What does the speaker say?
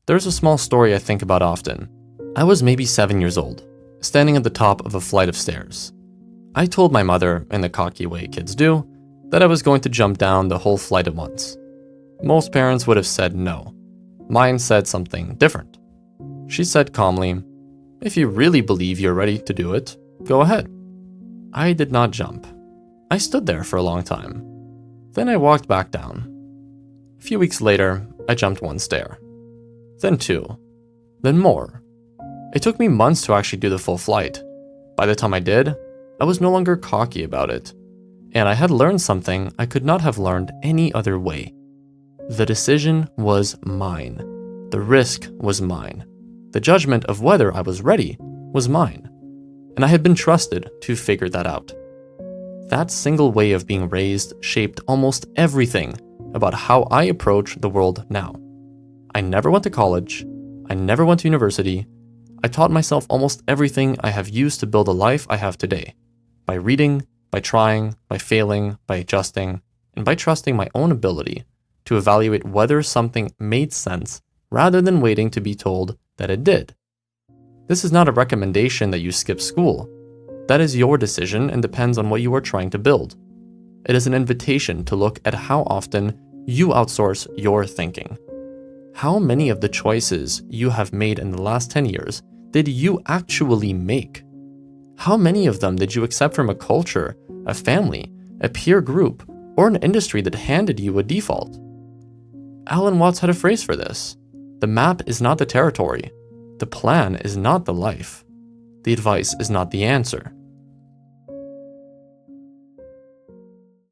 There's a small story I think about often. I was maybe 7 years old, standing at the top of a flight of stairs. I told my mother, in the cocky way kids do, that I was going to jump down the whole flight at once. Most parents would have said no. Mine said something different. She said calmly, "If you really believe you're ready to do it, go ahead." I did not jump. I stood there for a long time. Then I walked back down. A few weeks later, I jumped one stair. Then two. Then more. It took me months to actually do the full flight. By the time I did, I was no longer cocky about it. And I had learned something I could not have learned any other way. The decision was mine. The risk was mine. The judgment of whether I was ready was mine. And I had been trusted to figure that out. That single way of being raised shaped almost everything about how I approach the world now. I never went to college. I never went to university. I taught myself almost everything I have used to build a life I have today. By reading, by trying, by failing, by adjusting, and by trusting my own ability to evaluate whether something made sense rather than waiting to be told that it did. This is not a recommendation that you skip school. That is your decision and depends on what you are trying to build. It is an invitation to look at how often you outsource your thinking. How many of the choices you have made in the last 10 years did you actually make? How many of them did you accept from a culture, a family, a peer group, or an industry that handed you a default? Alan Watts had a phrase for this. The map is not the territory. The plan is not the life. The advice is not the answer.